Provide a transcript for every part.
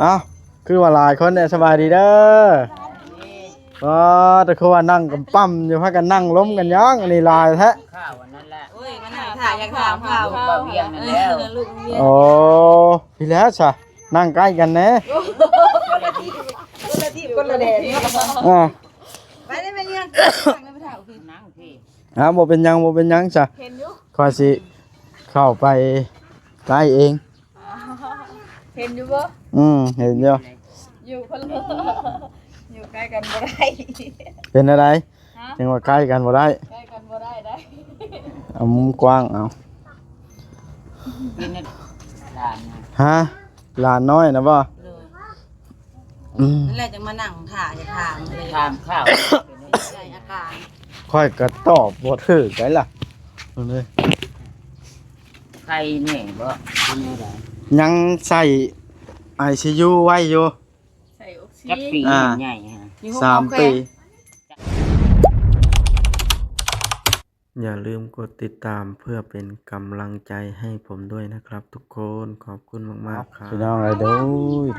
อ้าวคือว่าหลายคนเนี่ยสบายดีเด้อก็แต่คือว่านั่งกับปั๊มอยู่พากันนั่งล้มกันย่างอันนี้หลายแท้ข้าววันนั้นแหละโอ้ยมันถ่ายอยากถามข่าว ลูกบ่าวเวียงนั่นแล้ว ลูกเวียง โอ้พี่แล้วซะนั่งใกล้กันแน่คนละที่คนละแดน อ่า ไปได้ไหมเนี่ยไม่ไปถ่ายโอเค นั่งพี่ บ่เป็นหยังบ่เป็นหยังซะ เห็นอยู่ ขอยสิเข้าไปใกล้เอง เห็นอยู่บ่ เห็นอยู่ อยู่คนละอยู่ใกล้กันบ่ได้ เป็นอะไรยังว่าใกล้กันบ่ได้ ใกล้กันบ่ได้ได้ เอามุมกว้างเอา กินหลานนะ ฮะหลานน้อยนะบ่ เลย อืม นั่นแหละจังมานั่งถ่ายจะถามเลย ทานข้าว ใจอาการ ค่อยก็ตอบบ่ถูกไดล่ะเอาเลย ใครเนี่ยบ่กินไม่ได้ ยังใส่ ICU ไว้อยู่ ใส่ออกซิ จักปี อ่า ใหญ่ฮะ 3 ปี อย่าลืมกดติดตามเพื่อเป็นกำลังใจให้ผมด้วยนะครับทุกคนขอบคุณมากๆครับพี่น้องเอ้ยโ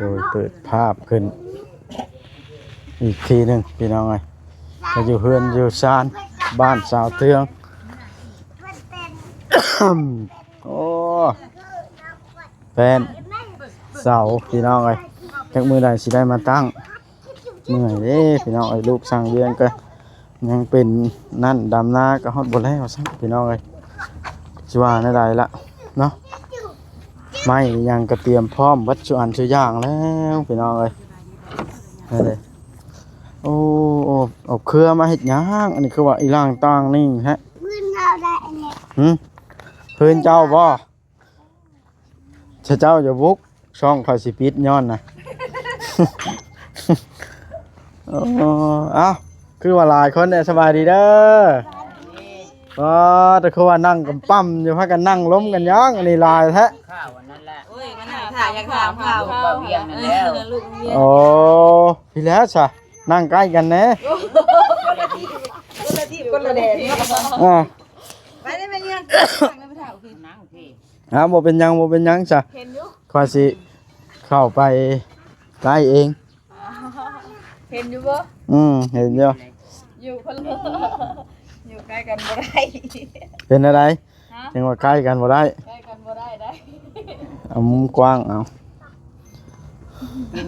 ดยเปิดภาพขึ้น อีกทีหนึงพี่น้องเอ้ยจะอยู่เฮือนอยู่ซานบ้านสาวเทือง โอ้เป็นเสาพี่น้องเอ้ยจักมือใดสิได้มาตั้งเมื่อยเด้พี่น้องเอ้ยลูกสั่งเรียนก็ยังเป็นนั่นดำนาก็ฮอดบ่แล้วซัพี่น้องเอ้ยสิว่าแนวใดละเนาะไม่ยังก็เตรียมพร้อมวัตถุอันทุกอย่างแล้วพี่น้องเอ้ยนั่นเลยโอ้เอาเครือมาเฮ็ดหยังอันนี้คือว่าอีหล่างต่างนี่ฮะพื้นเจ้าบ่เจ้าอย่าบุกช่องเขาสิปิดย้อนนะ เอ้าคือว่าหลายคนเนี่ยสบายดีเด้อก็แต่คือว่านั่งกับปั๊มอยู่พากันนั่งล้มกันย่างอันนี้หลายแท้ ข้าววันนั้นแหละ โอ้ยมันถ่ายอยากถามข่าว ลูกบ่าวเวียงนั่นแล้ว ลูกเวียง โอ้พี่แล้วซะนั่งใกล้กันแน่ คนละที่คนละแดน อ่า ไปได้ไหมเนี่ยไม่ไปถ่ายโอเค นั่งพี่ บ่เป็นหยังบ่เป็นหยังซะ เห็นอยู่ ขอยสิเข้าไปใกล้เอง เห็นอยู่บ่ เห็นอยู่ อยู่คนละอยู่ใกล้กันบ่ได้ เป็นอะไรยังว่าใกล้กันบ่ได้ ใกล้กันบ่ได้ได้ เอามุมกว้างเอา กิน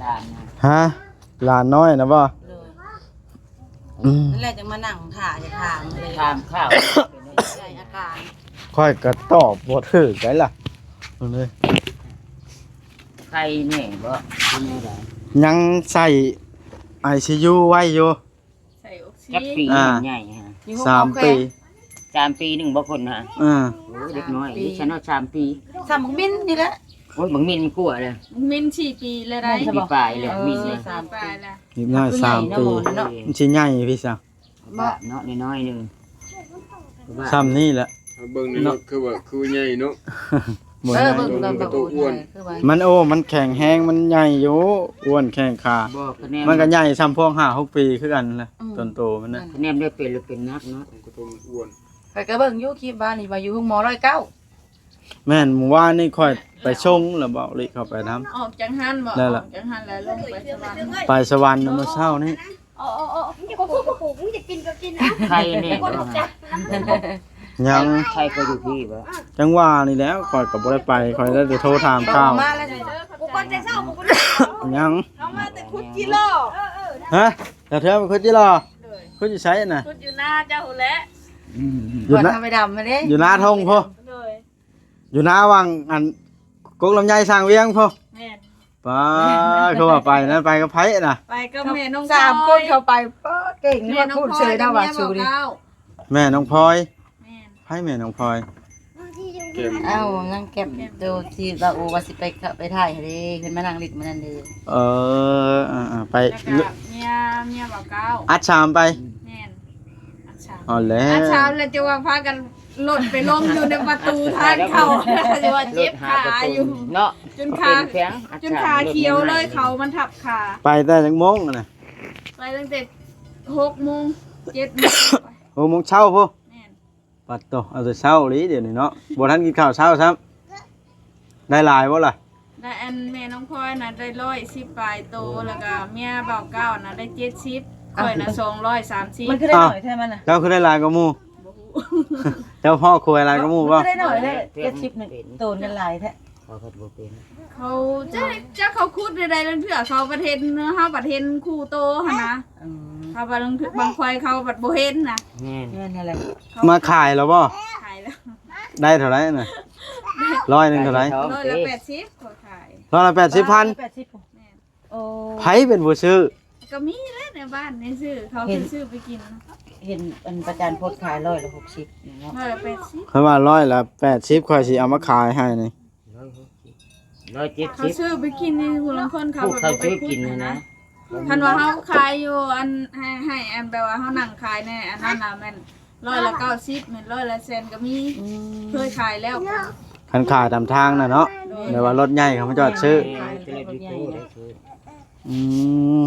หลานนะ ฮะหลานน้อยนะบ่ เลย อืม นั่นแหละจังมานั่งถ่ายจะถามเลย ทานข้าว ใจอาการ ค่อยก็ตอบบ่ถูกไดล่ะเอาเลย ใครเนี่ยบ่กินไม่ได้ ยังใส่ ICU ไว้อยู่ ใส่ออกซิ จักปี อ่า ใหญ่ฮะ 3 ปี 3 ปีหนึ่งบ่คนฮะ อ่า โอ้ยเด็กน้อยดิฉันเอา3 ปี สามมินนี่แหละ โอ้ยบังมินมันกลัวเลย มิน4 ปีเลยได้ ปีปลายเลยมินเลย สามปลายแล้ว นิดหน่อย3 ปีมันสิใหญ่พี่สาว บ้าเนาะน้อยๆหนึง ซ้ำนี่แหละ เบิ่งนี่เนาะคือว่าคือใหญ่เนาะ บ่ใหญ่ เบิ่งตามประตูอ้วนคือว่า มันแข็งแฮงมันใหญ่อยู่อ้วนแข้งขา บ่คะแนน มันก็ใหญ่ซ้ำพวก5-6 ปีคือกันแหละต้นโตมันน่ะ คะแนนได้เป็นหรือเป็นนักเนาะ กระตุ้มอ้วน ไปก็เบิ่งอยู่คลิปบ้านนี่ว่าอยู่ห้องหมอ109 แม่นหมู่ว่านนี่ค่อยไปชงแล้วบ่ลิเข้าไปทำ ออกจังหันบ่ นั่นแหละ ออกจังหันแล้วลงไปสวรรค์ ไปสวรรค์เมื่อเช้านี้ ใครเนี่ยบ่ฮะ ยัง ใครก็อยู่พี่บ่ จังหวะนี่แล้วค่อยก็บ่ได้ไปค่อยได้แต่โทรถามข้าว มาแล้วจ้ะ ยัง เอามาแต่คุดกิโล ฮะแต่เธอเป็นคนที่รอคนที่ใช้น่ะ คุดอยู่หน้าเจ้าแหละ อยู่ ก่อน นะ ทำไปดำมาเด้ อยู่หน้าทงพ่อ เลย อยู่หน้าวังอันกงลำไยสร้างเวียงพ่อ แม่น ป้าเขาว่าไปนะไปกับไผน่ะ ไปกับแม่น้อง สามคนเข้าไปเก่ง แม่ ว่า น้อง พูด พล เฉย อย นะว่าชูดิ แม่น้องพลอย แม่น ไผแม่น้องพลอย เกม เอ้านั่งเก็บดูที่ว่าโอว่าสิไปถ่ายให้ดิขึ้นมานั่งลิดมานั่นเด้ เออไป แล้วก็เมียบ่าวเก้า อัดชามไป แม่นอาชา อ๋อแล้ อาว ชาแล้วจะว่าพากันหล่นไปล้มอยู่ในประตูทางเข้าจะว่าเจ็บขาอยู่ เนาะ จนขา เป็นแข็ง จนขาเขียวเลยเขามันทับขา ไปแต่จังโมงน่ะ ไปตั้งแต่6 โมง 7 โมง 6 โมงเช้าพ่อ แม่น ปัดโตเอาแต่เช้าลีเดี๋ยวนี้เนาะบ่ทันกินข้าวเช้าซ้ำได้หลายบ่ล่ะ ได้อันแม่น้องพลอยน่ะได้110ปลายโตแล้วก็เมียเบาเก้าน่ะได้70ข่อยน่ะ230 มันคือได้หน่อยใช่มั้ยน่ะ เจ้าคือได้หลายกว่าหมู่ เจ้าพ่อคุยหลายกว่าหมู่บ่ มันได้หน่อยได้70นึงโตนกันหลายแท้ เขาก็บ่เป็น เขาจะเขาคูดใดๆแล้วเถื่อเขาประเทศเฮาประเทศคู่โตหั่นนะเขาบางควายเขาบัดบ่เห็นน่ะ แม่น แม่นอะไร มาขายแล้วบ่ ขายแล้ว ได้เท่าไหร่น่ะ100นึงเท่าไหร่ 180ก็ขาย 180,000 โอ้ ไผเป็นผู้ซื้อ ก็มีแล้วในบ้านในซื้อเขาซื้อไปกิน เห็นอันประจานโพดขาย160เนาะ 180 เพิ่นว่า180ค่อยสิเอามาขายให้นี่ เขา 170 ซื้อไปกินนี่คนละคนเขา ผู้เขาซื้อกินนะ คันว่าเฮาขายอยู่อันให้อันแปลว่าเฮานั่งขายในอันนั้นน่ะแม่น190แม่น100ก็มีเคยขายแล้ว คันขายตามทางน่ะเนาะเดี๋ยวว่ารถใหญ่เขามาจอดซื้อ อืม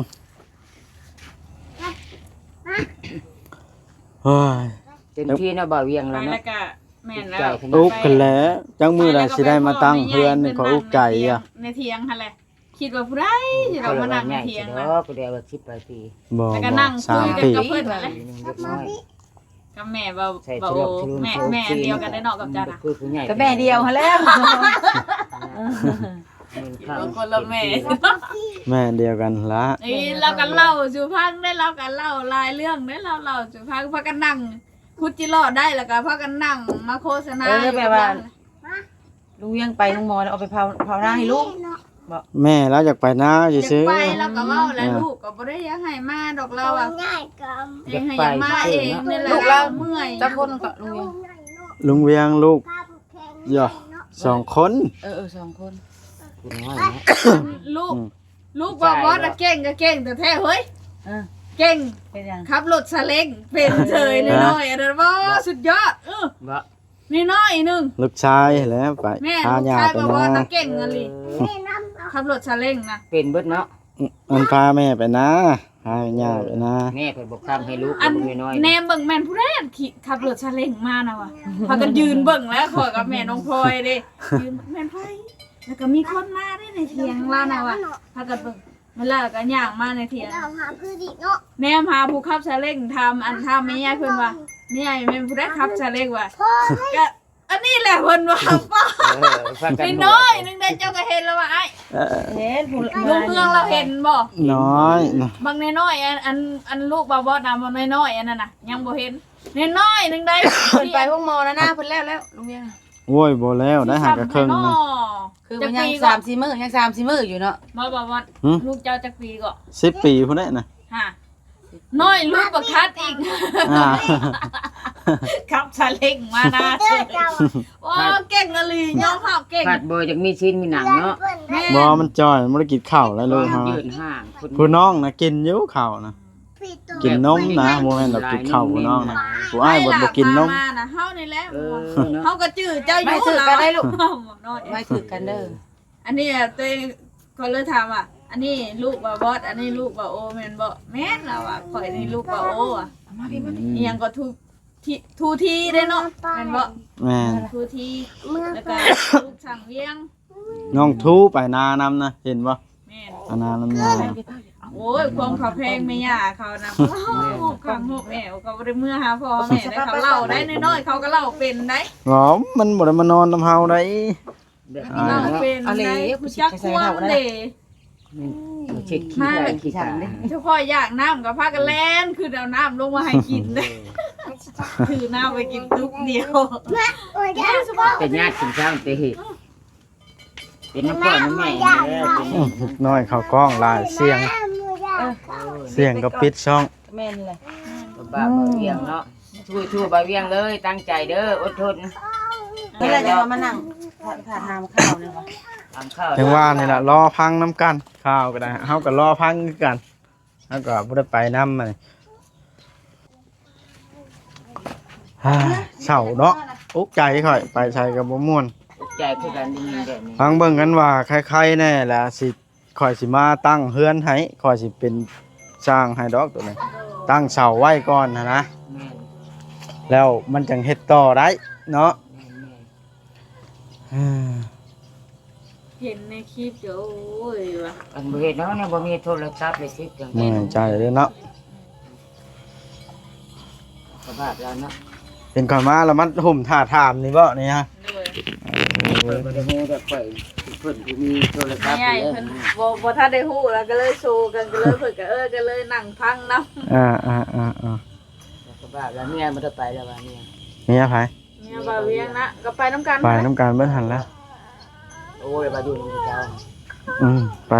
เฮ้ย เต็มที่เนาะบ่เวียง ไป แล้วเนาะ แล้วก็แม่นแล้ว อุกกันแล้วจังมือใดสิได้มาตั้งเพื่อนนี่ขออุกใจอ่ะ ในเถียงหั่นแหละคิดว่าผู้ใดสิ เขา เรา ละ มา ว่า นั่ง ให ใน ญ่ เถียง เด้ นะ อผู้ใดว่า10ปลายปี บ่ แล้วก็ บ่ นั่งคุย 3 กัน ปี กับเพิ่นนั่นแหละ ปีนึงเด็กน้อย กับแม่บ่โอ้แม่อันเดียวกันได้เนาะกับจ้าน่ะ คือผู้ใหญ่ ก็แม่เดียวหั่นแล้ว คนละแม่ แม่เดียวกันละ นี่เรากันเล่าสู่พังได้เรากันเล่าหลายเรื่องได้เราสู่พังพากันนั่งคุดจิรอดได้แล้วก็พากันนั่งมาโฆษณา แบบว่าลุงยังไปลุงหมอเอาไปเผาหน้าให้ลูก แม่แล้วอยากไปนะสิ อยาก ซื้อ ไปแล้วก็เว้าแล้วลูกก็บ่ได้อยากให้มาดอกเราอ่ะเองให้มาเองนี่แหละเราเมื่อย จักคนก็ลุงยัง ลุงเวียงลูกย่อ2 คน 2คน ผู้น้อยเนาะ ลูกบอกว่าเก่งก็เก่งแต่แท้เฮ้ยเก่ง เป็นยัง ขับรถซาเล้งเป็นเฉยน้อยๆอันนั้นว่าสุดยอดบ่ น้อยๆนึง ลูกชายแล้วไป แม่ พา ลูก ย่า ชาย ไป บอกว่า นะ นักเก่งอะลิขับรถซาเล้งนะ เป็นเบิดเนาะ มันพาแม่ไปนะพาย่าไปนะ แม่เพิ่นบอกทำให้ลูก อัน น้อย แนมเบิ่งแม่นผู้แรกขี่ขับรถซาเล้งมานะวะพากันยืนเบิ่งแล้วขอกับแม่น้องพลอยเด้ยืนแม่นพลอยแล้วก็มีคนมาได้ในเถียงล่านะวะพากันเบิ่งเวลาก็ย่างมาในเถียงแนมหาผู้ขับซาเล้งทำไม่ยากเพิ่นว่าเนี่ยแม่นผู้แรกขับซาเล้งว่ะก็อันนี้แหละเพิ่นว่าป้า ฟังกัน พี่น้อยนึงได้เจ้าก็เห็นแล้วว่าไอ้ เห็นผู้ ลูกเมืองเราเห็นบ่ น้อยนะ บางน้อยๆอันลูกบ่บ่นำบ่น้อยๆอันนั้นน่ะยังบ่เห็นน้อยๆนึงได้ เพิ่นไปห้องหมอแล้วนะเพิ่นแล้วลุงยัง โว้ยบ่แล้วได้หากระครึ่งนะ คือมันยัง3-4มื้อยัง3-4มื้ออยู่เนาะ บ่ลูกเจ้าจักปีก็ 10 ปีพุ่นแหละนะ ฮะน้อยลูกบ่คัดอีก อ่า ครับซาเล้งมานะโอ้เก่งอะลียอมรับเก่ง ผัดบ่จากมีชิ้นมีหนังเนาะ แม่ บ่มันจ่อยมันบ่ได้กินข้าวแล้วลูกเฮา ยืนห่างคน ผู้น้องนะกินอยู่ข้าวนะกินนมนะบ่แม่นดอกกินข้าวผู้น้องนะผู้อ้ายบ่กินนม มานะเฮานี่แหละ เนาะ เฮาก็จื้อเจ้าอยู่ ไม่ถือกันได้ลูก น้อย ไม่ถือกันเด้อ อันนี้ตัวเองก็เลยถามว่าอันนี้ลูกบ่บอสอันนี้ลูกบ่โอแม่นบ่แม่นแล้วอ่ะข่อยนี่ลูกบ่โออ่ะอีหยังก็ทูทีได้เนาะแม่นบ่ แม่น ทูทีแล้วก็ลูกช่างเวียง น้องทูไปนานำนะเห็นบ่ แม่น อานานำยา โอ้ยความเขาเพลงไม่ยากเขานะความโหกแม่ก็บ่ได้เมื่อหาพ่อแม่ได้เขาเล่าได้น้อยๆเขาก็เล่าเป็นได้ อ๋อมันบ่ได้มานอนนำเฮาได้ แบบ เล่า นี้เนาะ เป็นได้ผู้จักควงเด้ เช็ดขี้ไหลขี้ตา เจ้าพ่ออยากน้ำกับพากันแล่นคือเอาน้ำลงมาให้กินเลยถือน้ำไปกินทุกเดียว เป็นญาติกินข้าวเตะเป็นน้ำพ่อน้ำแม่แล้วเป็น น้อยเข้ากล้องหลายเสียงก็ปิดช่อง แม่นเลย บ้าบ่เวียงเนาะช่วยบ่เวียงเลยตั้งใจเด้ออดทน นี่แหละจะมานั่งถ่าทำข้าวเนี่ยวะ ทำข้าว จังว่านี่ล่ะรอพังน้ำกันข้าวก็ได้เฮาก็รอพังคือกันเฮาก็บ่ได้ไปนำมานี่เศร้าเนาะอุกใจค่อยไปใช้ก็บ่ม่วน ใจคือกันนี่แบบนี้ ฟังเบิ่งกันว่าใครๆแน่ล่ะสิข่อยสิมาตั้งเฮือนให้ข่อยสิเป็นสร้างให้ดอกตัวนี้ตั้งเสาไว้ก่อนนะ แม่น แล้วมันจังเฮ็ดต่อได้เนาะ เห็นในคลิปเดี๋ยวโอ้ยว่ะ อันบ่เฮ็ดเนาะเนี่ยบ่มีโทรศัพท์เลยสิจัง เมื่อยใจเลยเนาะ สภาพแล้วเนาะ เป็นก่อนมาแล้วมันห่มท่าถามนี่บ่นี่ฮะ ด้วย เพิ่นบ่ได้ฮู้แต่ข่อยเพิ่นผู้มีโทรศัพท์ ใหญ่ อยู่ เพิ่น แล้ว บ่ทันได้ฮู้แล้วก็เลยโชว์กันก็เลยเพิ่นก็ก็เลยนั่งพังนำ สภาพแล้วเมียมันจะไปแล้วว่าเนี่ย นี่ไผ เนี่ยบ่าวเวียงนะก็ไปน้ำกัน ไปน้ำการเบิ่ทันแล้ว โอ้ยมาอยู่นำเจ้า ไป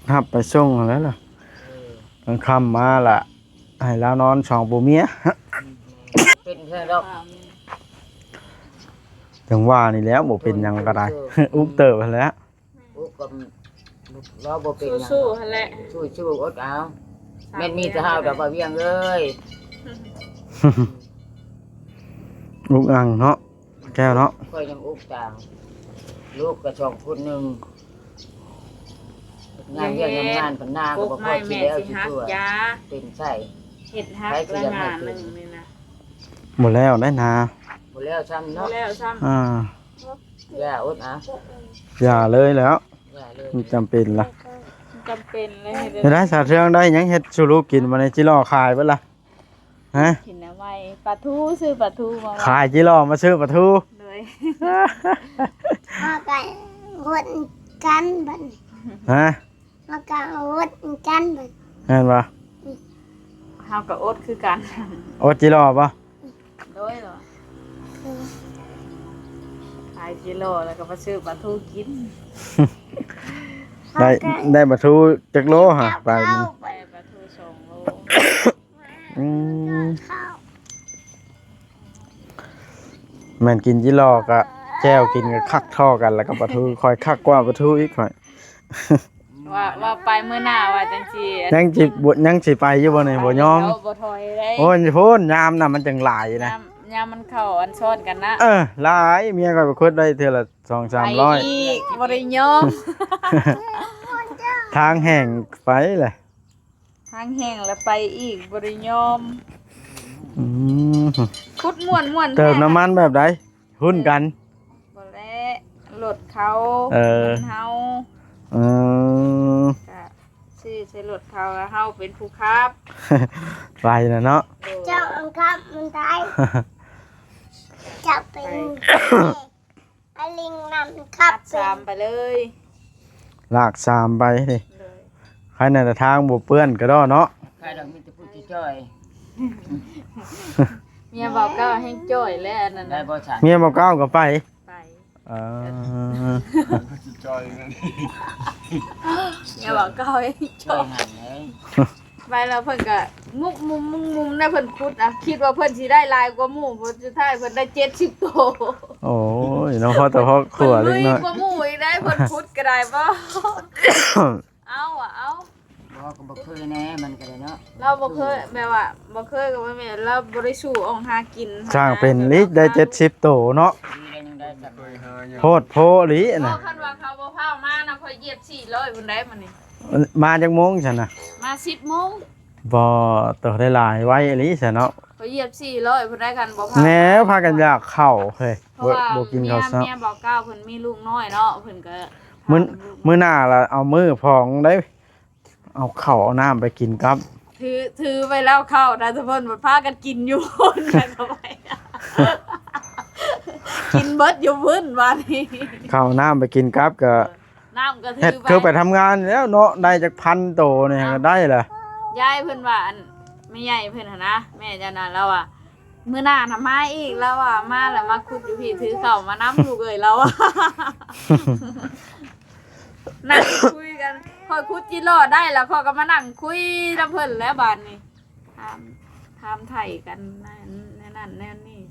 รับไปส่งแล้วล่ะกลางค่ำมาล่ะให้แล้วนอน2ปูเมีย เป็นแค่ดอก จังว่านี่แล้วบ่เป็นหยังก็ได้ อุกเติบไปแล้ว โอ้ก็เราบ่เป็นหยัง สู้ๆหั่นแหละ สู้ๆอดเอาแม่นมีแต่เฮาดอกบ่เวียงเอ้ย ลูกอังเนาะแก้วเนาะ ค่อยยังอุกต่างลูกก็ช่องคนหนึงงานเรื่องงานปัญหา ป ก็ ลูก บ่พ ไม้ อสิ แม่ แล้ว สิ สิ ฮัก ตัวย า เป็นไส้ เฮ็ดฮักละงานหนึงนี่นะ หมดแล้วได้นา บ่แล้วซ้ำ บ่ เนาะ แล้วซ้ำ อย่าอดเอา อย่าเลยแล้ว อย่าเลย มันจำเป็นล่ะ จำเป็นเลยเฮ็ด จะได้สาเทืองได้หยังเฮ็ดสู่ลูกกินมาในจิรอขายเบิดล่ะฮะ กินเอาไว้ปลาทูซื้อปลาทูมาไว้ ขายจิรอมาซื้อปลาทู เลย มากันวดกันบัด ฮะ มากันวดกันบัด เห็นบ่ เฮาก็อดคือกัน โอจิรอป่ะ โดยเหรอขายกิโลแล้วก็มาซื้อปลาทูกิน ได้ปลาทูจักโลฮะไปมัน ไปปลาทู2 โล อืม ข้าว แม่นกินจิรอก็แจ้วกินก็คักท่อกันแล้วก็ปลาทูคอยคักกว่าปลาทูอีกหน่อย ว่าไปมื้อหน้าว่าจังซี่ ยังสิไปอยู่บ่นี่บ่ยอม เาบ่ถอยได้ โอ้ยพูนยามน่ะมันจังหลายนะ ยามมันเข้าอันซ้อนกันนะ หลายเมียก็ไปคุดได้เทื่อละ ไป 2-300 อีกบ่ได้ยอม ทางแห่งไปเลย ทางแห้งแล้วไปอีกบ่ได้ยอม อืม คุดม่วนๆ เติมน้ำมันแบบใดหุ้นกัน บ่แล้วรถเขา เออ เฮา เออ ก็ซื้อใช้รถเขาแล้วเฮาเป็นผู้ขับ ไปนะเนาะ เจ้าอังครับมันตายเจ้าเป็นอลิงนำครับ ขับสามไปเลย ลากสามไปดิ เลย ใครในทางบ่เปื้อนก็ได้เนาะ ใครดอกมีแต่ผู้ที่จ้อย เมียบอกก็ให้จ้อยแล้วอันนั่น ได้ น่ะ บ่ฉัน เมียบ่ก้าวก็ไป ไป เออ สิจอยนั่น เมียบอกก็ให้ จ้ จ้ อ อย ย หันเลย ไปแล้วเพิ่นก็มุมได้เพิ่นคุดอ่ะคิดว่าเพิ่นสิได้หลายกว่าหมู่เพิ่นสุดท้ายเพิ่นได้70โต โอ้ยน้องพ่อแต่พ่อขัวเล็กน้อย กว่าหมู่อีกได้เพิ่นคุดก็ได้บ่เอาเอา บ่ก็บ่เคยแน่มันก็ได้เนาะ เราบ่เคยแบบว่าบ่เคยก็บ่แม่นเราบ่ได้สู้ออกหากิน สร้างเป็นลิกได้70โตเนาะ ดีได้ยังได้จัก เคยหาหยัง โพดโพลิ เพ น่ะ ราะคันว่าเขาบ่พามานะข่อยเหยียบ400พุ่นได้มื้อนี้ มาจักโมงซั่นน่ะ มา10โมง บ่ตัวได้หลายไว้อลิซะเนาะ ข่อยเหยียบ400พุ่นได้กันบ่พา แหน่พากันอยากเข้าเฮ้ย เพราะว่า บ่กินข้าวซับ เมียบอกก้าวเพิ่นมีลูกน้อยเนาะเพิ่นก็ มื้อหน้าล่ะเอามือพองได้ เอาข้าวเอาน้ำไปกินครับ ถือไปแล้วเข้าแต่เพิ่นบ่พากันกินอยู่พุ่นแล้วก็ไปกินเบิดอยู่พุ่นว่านี่ ข้าวน้ำไปกินครับก็ น้ำก็ถื เฮ็ด อ คือ ไป ไปทำงานแล้วเนาะได้จาก1,000โตนี่ก็ได้ล่ะ ยายเพิ่นว่าอันไม่ใหญ่เพิ่นหั่นนะแม่จันน่ะแล้วอ่ะมื้อหน้าน่ะมาอีกแล้วอ่ะมาแล้วมาคุดอยู่พี่ถือข้าวมานํลูกเอ้ยแล้วอ่ะ นั่งคุยกันคอยคุดจิโร่ได้แล้วเขาก็มานั่งคุยน้ำเพิ่นแล้วบาดนี้ถามไทยกันนั่นนี่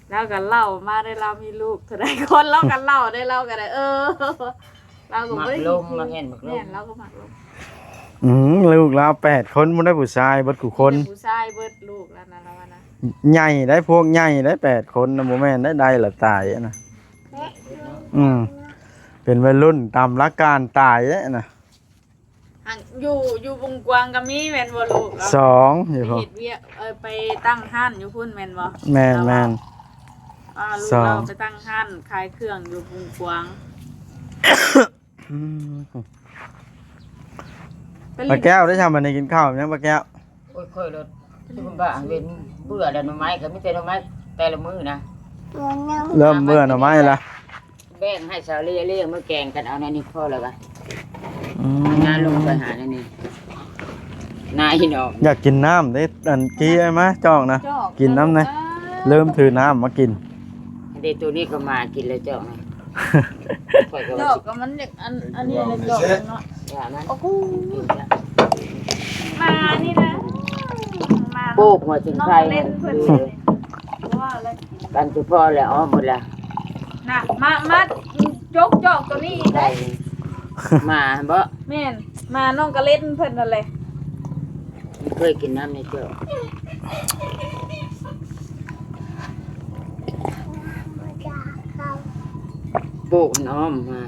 แล้วก็เล่ามาได้เรามีลูกเท่าไรคนเล่ากันเล่าได้เล่ากันได้เราก็ มัก ไม่ได้ ลงมักเห็นมักล เนี่ย ง เราก็มักลง ลูกเรา8คนบ่ได้ผู้ชายเบิดกูคน ผู้ชายเบิดลูกแล้วนะเราว่านะ ใหญ่ได้พวกใหญ่ได้8คนนะบ่แม่นได้ละตายอะนะเป็นวัยรุ่นตามหลักการตายอะนะ หั่นอยู่บุงกวางก็มีแม่นบ่ลูกเรา 2อยู่ ไป พอ เฮ็ดเวียกไปตั้งห้านอยู่พุ่นแม่นบ่ แม่น ลูก สอ เรา ง ไปตั้งห้านขายเครื่องอยู่บุงกวาง ปลาแก้วได้ทำมันในกินข้าวยังปลาแก้ว โอ้ยค่อยรถที่คุณบ้าเว้นเบื่อแล้วหน่อไม้ก็มีแต่หน่อไม้แต่ละมื้อนะ เริ่มเบื่อหน่อไม้ละ แบ่งให้สาวเลี้ยงมื้อแกงกันเอาในนี้พอแล้วก็ อืม งานลงไปหาในนี้นายเนาะ อยากกินน้ำได้อันกี้ไอ้มะจอกนะ จอก กินน้ำนะเริ่มถือน้ำมากิน เด็กตัวนี้ก็มากินแล้วเจ้านะค่อยก็ จ ว่า อก สิ ก็มันเด็กอันนี้เลยจอกเนาะ ว่ามัน โอ้โหมานี่นะมา ปลูกหัวถึง น้อง ไข่ เล่นเพิ่น เล เลย ยว่าอะไร กันเฉพาะแล้วอ๋อหมดละ น่ะมาจกจอกตัวนี้อีก ได้ ได้ มาบ่ แม่นมาน้องก็เล่นเพิ่นนั่นแหละ เคยกินน้ำในเจ้าปลูกน้อมมา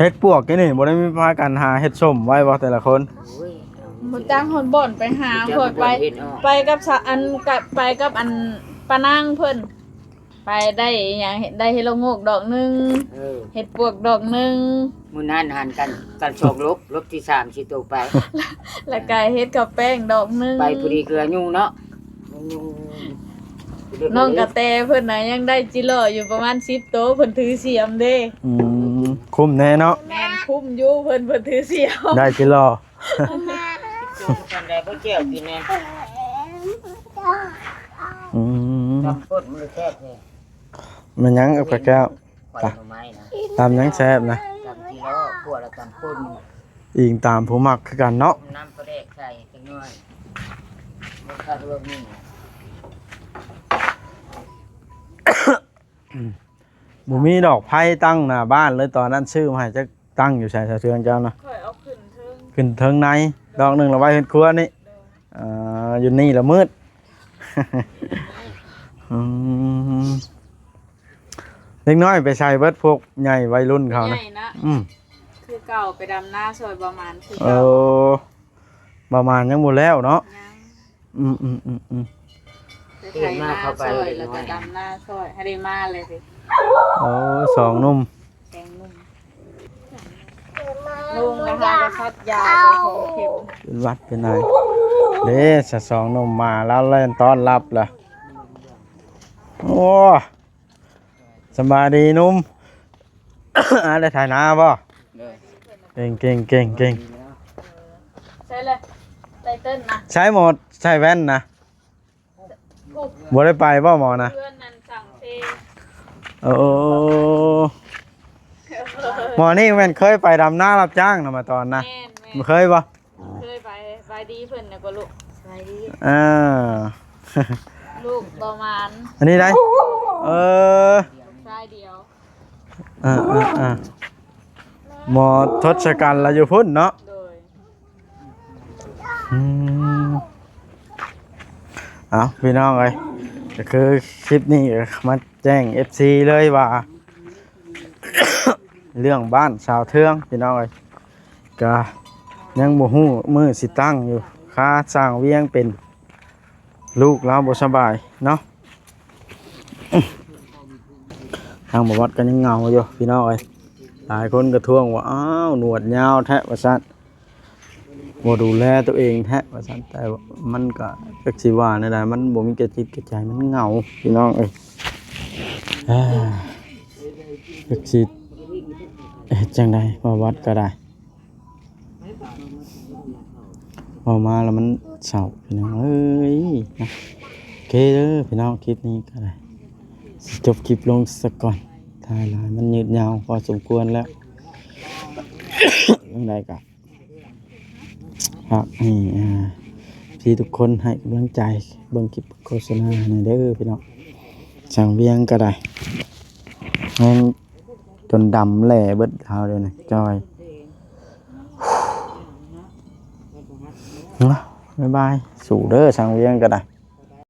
เฮ็ดปวกนี่บ่ได้มีพากันหาเฮ็ดส้มไว้บ่แต่ละคน โอ้ย บ่จ้างคนบ่อนไปหาเพิ่นไปกับสะอันกับไปกับอันปานางเพิ่นไปได้หยังได้เฮ็ดละโงกดอกหนึง เออ เฮ็ดปวกดอกหนึง มื้อนั้นหันกันสองลบที่3สิโตไป แล้วก็เฮ็ดกับแป้งดอกหนึง ไปพอดีเกลือยุ่งเนาะยุ่ง น้องกระแตเพิ่นน่ะยังได้จิโร่อยู่ประมาณ10โตเพิ่นถือเสียมเด้ อืมคุ้มแน่เนาะ แม่นคุ้มอยู่เพิ่นถือเสียม ได้กิโล จุ่มกันได้บ่เจียวกินแน่ อืม ตำปดมือแซ่บแท้ มันยังกับปลาแก้ว ปล่อยหน่อไม้นะ ตามยังแซ่บนะ ตำที่ล้อพวกเราตำป่น อิงตามผู้มักคือกันเนาะ น้ำปลาแดกใส่จังน้อยบ่คักรวมนี่ บ่มีดอกไผ่ตั้งหน้าบ้านเลยตอนนั้นซื้อมาให้จักตั้งอยู่ใส่สะเทือนเจ้านะ ค่อยเอาขึ้นเทิง ขึ้นเทิงในดอกหนึงละไว้เฮ็ดครัวนี่อยู่นี่ละมืด อืมเล็กน้อยไปใส่เบิดพวกใหญ่วัยรุ่นเขา ให นะ ญ่นะ อืม คือเก่าไปดำหน้าซอยประมาณคือ เอ เก่า อประมาณยังบ่แล้วเนาะ ยัง อืม ไปไถหน้าซอยแล้วก็ดำหน้าซอยให้ได้มาเลยสิ สองหนุ่ม แกงนุ่มลุงนะคะจะคัดยาไปโหเข็ม เป็นวัดเป็นไหนเด้สะสองหนุ่มมาแล้วเล่นต้อนรับล่ะโอ้สบายดีหนุ่ม ได้ถ่ายหน้าบ่ เด้อ เก่ง ใช่เลยไตเติ้ลนะ ใช้หมดใช้แว่นนะ อุ๊บ บ่ได้ไปบ่หมอนะ เพื่อนนั้นสั่งเพลง โอ้หมอนี่แม่นเคยไปดำนารับจ้างนะมาตอนนะ แม่นแม่ บ่เคยบ่ เคยไปดีเพิ่นนะก็ลูกไปดี อ่า ลูกประมาณ อันนี้ได้เออ ชายเดียว อ่าหมอทศกัณฐ์ละอยู่พุ่นเนาะ โดย อืมเอาพี่น้องเอ้ยก็คือคลิปนี้มาแจ้ง FC เลยว่า เรื่องบ้านชาวเทืองพี่น้องเอ้ยก็ยังบ่ฮู้มื้อสิตั้งอยู่ค่าสร้างเวียงเป็นลูกเราบ่สบายเนาะ ทางบ่วัดก็ยังเหงาอยู่พี่น้องเอ้ยหลายคนก็ท้วงว่าอ้าวหนวดยาวแท้ว่าซั่นบ่ดูแลตัวเองแท้ว่าซั่นแต่ว่ามันก็จักสิว่าแนวใดมันบ่มีกระจิตกระใจมันเหงาพี่น้องเอ้ยจักสิเฮ็ดจังได๋บ่วัดก็ได้พอมาแล้วมันเศร้าพี่น้องเอ้ยนะโอเคเด้อพี่น้องคลิปนี้ก็ได้สิจบคลิปลงสักก่อนถ่ายหลายมันยืดยาวพอสมควรแล้ว ยังไงกับครับนี่พี่ทุกคนให้กำลังใจเบิ่งคลิปโฆษณาในเด้อพี่น้องสั่งเวียงก็ได้แม่งจนดำแหล่เบิดเท้าเลยนะจอยบ๊ายบายสู่เด้อสั่งเวียงก็ได้